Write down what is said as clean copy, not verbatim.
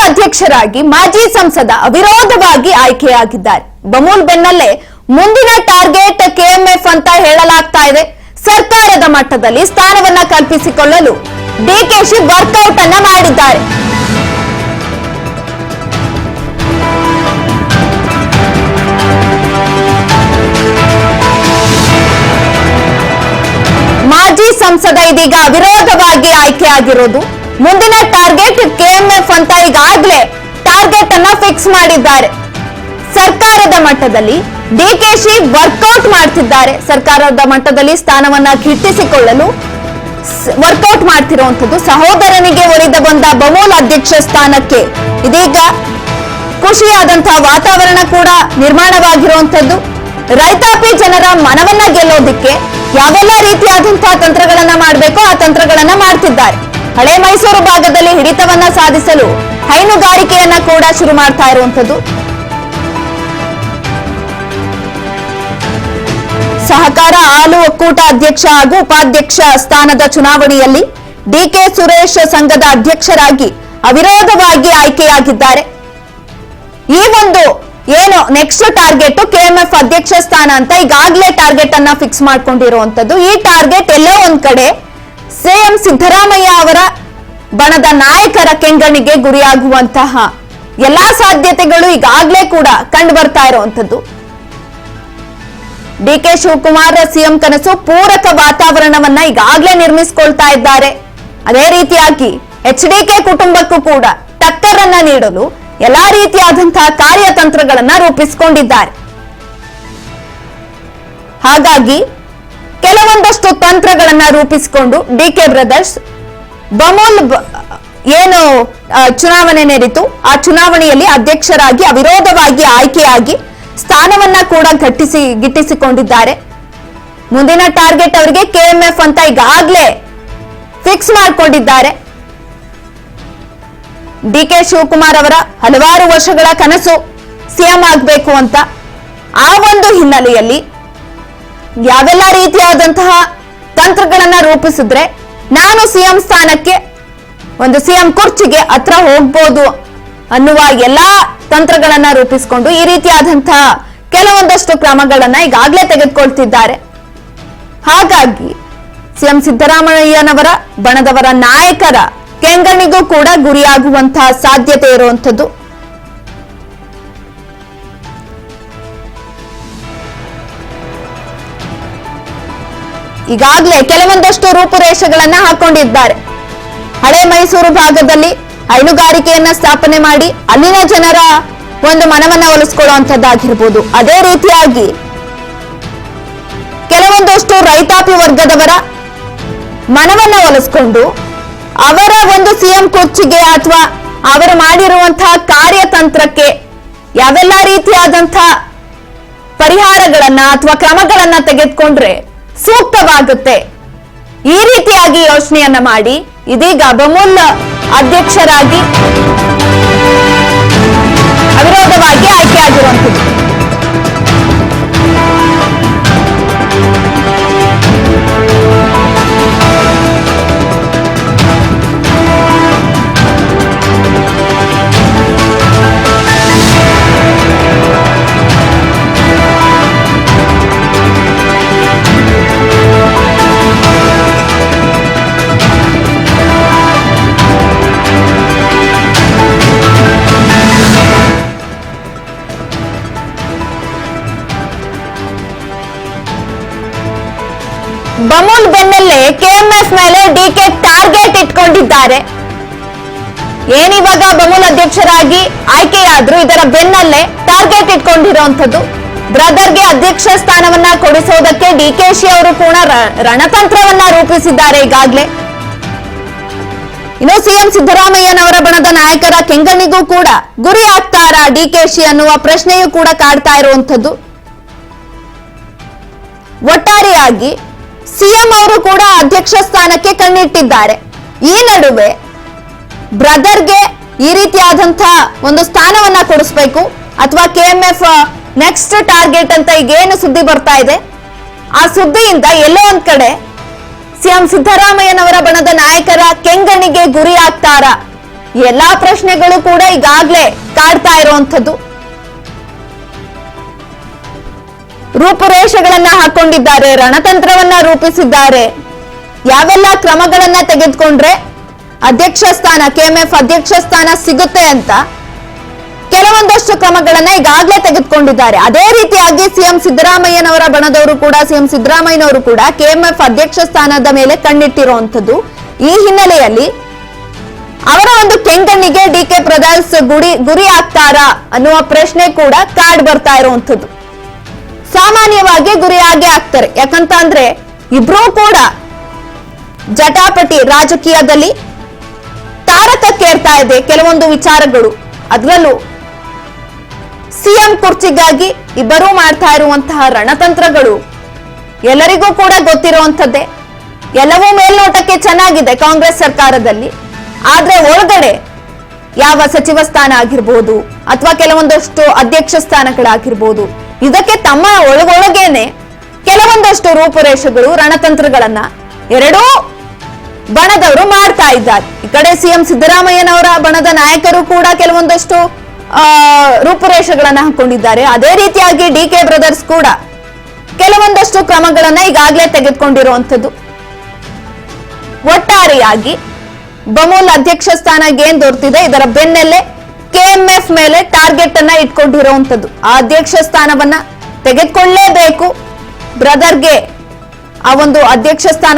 ಅಧ್ಯಕ್ಷರಾಗಿ ಮಾಜಿ ಸಂಸದ ಅವಿರೋಧವಾಗಿ ಆಯ್ಕೆಯಾಗಿದ್ದಾರೆ. ಬಮೂಲ್ ಬೆನ್ನಲ್ಲೇ ಮುಂದಿನ ಟಾರ್ಗೆಟ್ ಕೆಎಂಎಫ್ ಅಂತ ಹೇಳಲಾಗ್ತಾ ಇದೆ. ಸರ್ಕಾರದ ಮಟ್ಟದಲ್ಲಿ ಸ್ಥಾನವನ್ನ ಕಲ್ಪಿಸಿಕೊಳ್ಳಲು ಡಿಕೆಶಿ ವರ್ಕೌಟ್ ಅನ್ನ ಮಾಡಿದ್ದಾರೆ. ಮಾಜಿ ಸಂಸದ ಇದೀಗ ಅವಿರೋಧವಾಗಿ ಆಯ್ಕೆಯಾಗಿರೋದು. ಮುಂದಿನ ಟಾರ್ಗೆಟ್ ಕೆಎಂಎಫ್ ಅಂತ ಈಗಾಗಲೇ ಟಾರ್ಗೆಟ್ ಅನ್ನ ಫಿಕ್ಸ್ ಮಾಡಿದ್ದಾರೆ. ಸರ್ಕಾರದ ಮಟ್ಟದಲ್ಲಿ ಡಿಕೆಶಿ ವರ್ಕೌಟ್ ಮಾಡ್ತಿದ್ದಾರೆ. ಸರ್ಕಾರದ ಮಟ್ಟದಲ್ಲಿ ಸ್ಥಾನವನ್ನ ಗಿಟ್ಟಿಸಿಕೊಳ್ಳಲು ವರ್ಕೌಟ್ ಮಾಡ್ತಿರುವಂತದ್ದು. ಸಹೋದರನಿಗೆ ಒಲಿದ ಬಂದ ಬಮೂಲ್ ಅಧ್ಯಕ್ಷ ಸ್ಥಾನಕ್ಕೆ ಇದೀಗ ಖುಷಿಯಾದಂತಹ ವಾತಾವರಣ ಕೂಡ ನಿರ್ಮಾಣವಾಗಿರುವಂತದ್ದು. ರೈತಾಪಿ ಜನರ ಮನವನ್ನ ಗೆಲ್ಲೋದಿಕ್ಕೆ ಯಾವೆಲ್ಲ ರೀತಿಯಾದಂತಹ ತಂತ್ರಗಳನ್ನ ಮಾಡಬೇಕೋ ಆ ತಂತ್ರಗಳನ್ನ ಮಾಡ್ತಿದ್ದಾರೆ. ಹಳೆ ಮೈಸೂರು ಭಾಗದಲ್ಲಿ ಹಿಡಿತವನ್ನ ಸಾಧಿಸಲು ಹೈನುಗಾರಿಕೆಯನ್ನ ಕೂಡ ಶುರು ಮಾಡ್ತಾ ಇರುವಂತದ್ದು. ಸಹಕಾರ ಹಾಲು ಒಕ್ಕೂಟ ಅಧ್ಯಕ್ಷ ಹಾಗೂ ಉಪಾಧ್ಯಕ್ಷ ಸ್ಥಾನದ ಚುನಾವಣೆಯಲ್ಲಿ ಡಿಕೆ ಸುರೇಶ್ ಸಂಘದ ಅಧ್ಯಕ್ಷರಾಗಿ ಅವಿರೋಧವಾಗಿ ಆಯ್ಕೆಯಾಗಿದ್ದಾರೆ. ಈ ಒಂದು ಏನು ನೆಕ್ಸ್ಟ್ ಟಾರ್ಗೆಟ್ ಕೆಎಂಎಫ್ ಅಧ್ಯಕ್ಷ ಸ್ಥಾನ ಅಂತ ಈಗಾಗಲೇ ಟಾರ್ಗೆಟ್ ಅನ್ನ ಫಿಕ್ಸ್ ಮಾಡ್ಕೊಂಡಿರುವಂತದ್ದು. ಈ ಟಾರ್ಗೆಟ್ ಎಲ್ಲೋ ಒಂದ್ ಕಡೆ ಸಿಎಂ ಸಿದ್ದರಾಮಯ್ಯ ಅವರ ಬಣದ ನಾಯಕರ ಕೆಂಗಣ್ಣಿಗೆ ಗುರಿಯಾಗುವಂತಹ ಎಲ್ಲಾ ಸಾಧ್ಯತೆಗಳು ಈಗಾಗಲೇ ಕೂಡ ಕಂಡು ಬರ್ತಾ ಇರುವಂತದ್ದು. ಡಿಕೆ ಶಿವಕುಮಾರ್ ಸಿಎಂ ಕನಸು ಪೂರಕ ವಾತಾವರಣವನ್ನ ಈಗಾಗಲೇ ನಿರ್ಮಿಸಿಕೊಳ್ತಾ ಇದ್ದಾರೆ. ಅದೇ ರೀತಿಯಾಗಿ ಎಚ್ಡಿಕೆ ಕುಟುಂಬಕ್ಕೂ ಕೂಡ ಟಕ್ಕರನ್ನ ನೀಡಲು ಎಲ್ಲಾ ರೀತಿಯಾದಂತಹ ಕಾರ್ಯತಂತ್ರಗಳನ್ನ ರೂಪಿಸಿಕೊಂಡಿದ್ದಾರೆ. ಹಾಗಾಗಿ ಕೆಲವೊಂದಷ್ಟು ತಂತ್ರಗಳನ್ನ ರೂಪಿಸಿಕೊಂಡು ಡಿಕೆ ಬ್ರದರ್ಸ್ ಬಮೂಲ್ ಏನು ಚುನಾವಣೆ ನಡೆಯಿತು ಆ ಚುನಾವಣೆಯಲ್ಲಿ ಅಧ್ಯಕ್ಷರಾಗಿ ಅವಿರೋಧವಾಗಿ ಆಯ್ಕೆಯಾಗಿ ಸ್ಥಾನವನ್ನ ಕೂಡ ಗಿಟ್ಟಿಸಿಕೊಂಡಿದ್ದಾರೆ. ಮುಂದಿನ ಟಾರ್ಗೆಟ್ ಅವರಿಗೆ ಕೆಎಂಎಫ್ ಅಂತ ಈಗಾಗಲೇ ಫಿಕ್ಸ್ ಮಾಡಿಕೊಂಡಿದ್ದಾರೆ. ಡಿಕೆ ಶಿವಕುಮಾರ್ ಅವರ ಹಲವಾರು ವರ್ಷಗಳ ಕನಸು ಸಿಎಂ ಆಗಬೇಕು ಅಂತ. ಆ ಒಂದು ಹಿನ್ನೆಲೆಯಲ್ಲಿ ಯಾವೆಲ್ಲ ರೀತಿಯಾದಂತಹ ತಂತ್ರಗಳನ್ನ ರೂಪಿಸಿದ್ರೆ ನಾನು ಸಿಎಂ ಸ್ಥಾನಕ್ಕೆ ಒಂದು ಸಿಎಂ ಕುರ್ಚಿಗೆ ಹತ್ರ ಹೋಗ್ಬೋದು ಅನ್ನುವ ಎಲ್ಲಾ ತಂತ್ರಗಳನ್ನ ರೂಪಿಸಿಕೊಂಡು ಈ ರೀತಿಯಾದಂತಹ ಕೆಲವೊಂದಷ್ಟು ಕ್ರಮಗಳನ್ನ ಈಗಾಗಲೇ ತೆಗೆದುಕೊಳ್ತಿದ್ದಾರೆ. ಹಾಗಾಗಿ ಸಿಎಂ ಸಿದ್ದರಾಮಯ್ಯನವರ ಬಣದವರ ನಾಯಕರ ಕೆಂಗಣ್ಣಿಗೂ ಕೂಡ ಗುರಿಯಾಗುವಂತಹ ಸಾಧ್ಯತೆ ಇರುವಂತದ್ದು. ಈಗಾಗಲೇ ಕೆಲವೊಂದಷ್ಟು ರೂಪುರೇಷೆಗಳನ್ನ ಹಾಕೊಂಡಿದ್ದಾರೆ. ಹಳೆ ಮೈಸೂರು ಭಾಗದಲ್ಲಿ ಹೈನುಗಾರಿಕೆಯನ್ನ ಸ್ಥಾಪನೆ ಮಾಡಿ ಅಲ್ಲಿನ ಜನರ ಒಂದು ಮನವನ್ನ ಒಲಿಸ್ಕೊಳ್ಳುವಂತದ್ದಾಗಿರ್ಬೋದು. ಅದೇ ರೀತಿಯಾಗಿ ಕೆಲವೊಂದಷ್ಟು ರೈತಾಪಿ ವರ್ಗದವರ ಮನವನ್ನ ಒಲಿಸ್ಕೊಂಡು ಅವರ ಒಂದು ಸಿಎಂ ಕುರ್ಚಿಗೆ ಅಥವಾ ಅವರು ಮಾಡಿರುವಂತಹ ಕಾರ್ಯತಂತ್ರಕ್ಕೆ ಯಾವೆಲ್ಲ ರೀತಿಯಾದಂತಹ ಪರಿಹಾರಗಳನ್ನ ಅಥವಾ ಕ್ರಮಗಳನ್ನ ತೆಗೆದುಕೊಂಡ್ರೆ ಸೂಕ್ತವಾಗುತ್ತೆ, ಈ ರೀತಿಯಾಗಿ ಯೋಚನೆಯನ್ನ ಮಾಡಿ ಇದೀಗ ಬಮೂಲ್ ಅಧ್ಯಕ್ಷರಾಗಿ ಅವಿರೋಧವಾಗಿ ಆಯ್ಕೆಯಾಗಿರುವಂಥದ್ದು. ಬಮೂಲ್ ಬೆನ್ನಲ್ಲೇ ಕೆಎಂಎಫ್ ಮೇಲೆ ಡಿಕೆ ಟಾರ್ಗೆಟ್ ಇಟ್ಕೊಂಡಿದ್ದಾರೆ. ಏನಿವಾಗ ಬಮೂಲ್ ಅಧ್ಯಕ್ಷರಾಗಿ ಆಯ್ಕೆಯಾದ್ರು ಇದರ ಬೆನ್ನಲ್ಲೇ ಟಾರ್ಗೆಟ್ ಇಟ್ಕೊಂಡಿರುವಂತದ್ದು. ಬ್ರದರ್ಗೆ ಅಧ್ಯಕ್ಷ ಸ್ಥಾನವನ್ನ ಕೊಡಿಸೋದಕ್ಕೆ ಡಿಕೆಶಿ ಅವರು ಕೂಡ ರಣತಂತ್ರವನ್ನ ರೂಪಿಸಿದ್ದಾರೆ ಈಗಾಗಲೇ. ಇನ್ನು ಸಿಎಂ ಸಿದ್ದರಾಮಯ್ಯನವರ ಬಣದ ನಾಯಕರ ಕೆಂಗಣ್ಣಿಗೂ ಕೂಡ ಗುರಿ ಆಗ್ತಾರಾ ಡಿಕೆಶಿ ಅನ್ನುವ ಪ್ರಶ್ನೆಯೂ ಕೂಡ ಕಾಡ್ತಾ ಇರುವಂತದ್ದು. ಒಟ್ಟಾರೆಯಾಗಿ ಸಿಎಂ ಅವರು ಕೂಡ ಅಧ್ಯಕ್ಷ ಸ್ಥಾನಕ್ಕೆ ಕಣ್ಣಿಟ್ಟಿದ್ದಾರೆ. ಈ ನಡುವೆ ಬ್ರದರ್ಗೆ ಈ ರೀತಿಯಾದಂತಹ ಒಂದು ಸ್ಥಾನವನ್ನ ಕೊಡಿಸಬೇಕು ಅಥವಾ ಕೆಎಂಎಫ್ ನೆಕ್ಸ್ಟ್ ಟಾರ್ಗೆಟ್ ಅಂತ ಈಗೇನು ಸುದ್ದಿ ಬರ್ತಾ ಇದೆ ಆ ಸುದ್ದಿಯಿಂದ ಎಲ್ಲೋ ಒಂದ್ ಕಡೆ ಸಿಎಂ ಸಿದ್ದರಾಮಯ್ಯನವರ ಬಣದ ನಾಯಕರ ಕೆಂಗಣ್ಣಿಗೆ ಗುರಿ ಆಗ್ತಾರಾ ಎಲ್ಲಾ ಪ್ರಶ್ನೆಗಳು ಕೂಡ ಈಗಾಗಲೇ ಕಾಡ್ತಾ ಇರುವಂತದ್ದು. ರೂಪುರೇಷೆಗಳನ್ನ ಹಾಕೊಂಡಿದ್ದಾರೆ, ರಣತಂತ್ರವನ್ನ ರೂಪಿಸಿದ್ದಾರೆ. ಯಾವೆಲ್ಲ ಕ್ರಮಗಳನ್ನ ತೆಗೆದುಕೊಂಡ್ರೆ ಅಧ್ಯಕ್ಷ ಸ್ಥಾನ, ಕೆಎಂಎಫ್ ಅಧ್ಯಕ್ಷ ಸ್ಥಾನ ಸಿಗುತ್ತೆ ಅಂತ ಕೆಲವೊಂದಷ್ಟು ಕ್ರಮಗಳನ್ನ ಈಗಾಗಲೇ ತೆಗೆದುಕೊಂಡಿದ್ದಾರೆ. ಅದೇ ರೀತಿಯಾಗಿ ಸಿಎಂ ಸಿದ್ದರಾಮಯ್ಯನವರ ಬಣದವರು ಕೂಡ, ಸಿಎಂ ಸಿದ್ದರಾಮಯ್ಯನವರು ಕೂಡ ಕೆಎಂಎಫ್ ಅಧ್ಯಕ್ಷ ಸ್ಥಾನದ ಮೇಲೆ ಕಣ್ಣಿಟ್ಟಿರುವಂತದ್ದು. ಈ ಹಿನ್ನೆಲೆಯಲ್ಲಿ ಅವರ ಒಂದು ಕೆಂಗಣ್ಣಿಗೆ ಡಿಕೆ ಬ್ರದರ್ಸ್ ಗುರಿ ಆಗ್ತಾರಾ ಅನ್ನುವ ಪ್ರಶ್ನೆ ಕೂಡ ಕಾಡ್ ಬರ್ತಾ ಇರುವಂತದ್ದು. ಸಾಮಾನ್ಯವಾಗಿ ಗುರಿಯಾಗಿ ಆಗ್ತಾರೆ. ಯಾಕಂತ ಅಂದ್ರೆ ಇಬ್ರೂ ಕೂಡ ಜಟಾಪಟಿ ರಾಜಕೀಯದಲ್ಲಿ ತಾರಕಕ್ಕೇರ್ತಾ ಇದೆ ಕೆಲವೊಂದು ವಿಚಾರಗಳು. ಅದರಲ್ಲೂ ಸಿಎಂ ಕುರ್ಚಿಗಾಗಿ ಇಬ್ಬರೂ ಮಾಡ್ತಾ ಇರುವಂತಹ ರಣತಂತ್ರಗಳು ಎಲ್ಲರಿಗೂ ಕೂಡ ಗೊತ್ತಿರುವಂತದ್ದೇ. ಎಲ್ಲವೂ ಮೇಲ್ನೋಟಕ್ಕೆ ಚೆನ್ನಾಗಿದೆ ಕಾಂಗ್ರೆಸ್ ಸರ್ಕಾರದಲ್ಲಿ. ಆದ್ರೆ ಒಳಗಡೆ ಯಾವ ಸಚಿವ ಸ್ಥಾನ ಆಗಿರ್ಬೋದು ಅಥವಾ ಕೆಲವೊಂದಷ್ಟು ಅಧ್ಯಕ್ಷ ಸ್ಥಾನಗಳಾಗಿರ್ಬೋದು, ಇದಕ್ಕೆ ತಮ್ಮ ಒಳಗೊಳಗೇನೆ ಕೆಲವೊಂದಷ್ಟು ರೂಪುರೇಷೆಗಳು, ರಣತಂತ್ರಗಳನ್ನ ಎರಡೂ ಬಣದವರು ಮಾಡ್ತಾ ಇದ್ದಾರೆ. ಈ ಕಡೆ ಸಿಎಂ ಸಿದ್ದರಾಮಯ್ಯನವರ ಬಣದ ನಾಯಕರು ಕೂಡ ಕೆಲವೊಂದಷ್ಟು ರೂಪುರೇಷೆಗಳನ್ನ ಹಾಕೊಂಡಿದ್ದಾರೆ. ಅದೇ ರೀತಿಯಾಗಿ ಡಿಕೆ ಬ್ರದರ್ಸ್ ಕೂಡ ಕೆಲವೊಂದಷ್ಟು ಕ್ರಮಗಳನ್ನ ಈಗಾಗಲೇ ತೆಗೆದುಕೊಂಡಿರುವಂತದ್ದು. ಒಟ್ಟಾರೆಯಾಗಿ ಬಮೂಲ್ ಅಧ್ಯಕ್ಷ ಸ್ಥಾನ ಏನ್ ದೊರೆತಿದೆ, ಇದರ ಬೆನ್ನಲ್ಲೇ ಕೆಎಂಎಫ್ ಮೇಲೆ ಟಾರ್ಗೆಟ್ ಅನ್ನ ಇಟ್ಕೊಂಡಿರುವಂತದ್ದು. ಆ ಅಧ್ಯಕ್ಷ ಸ್ಥಾನವನ್ನ ತೆಗೆದುಕೊಳ್ಳಲೇಬೇಕು. ಬ್ರದರ್ಗೆ ಆ ಒಂದು ಅಧ್ಯಕ್ಷ ಸ್ಥಾನ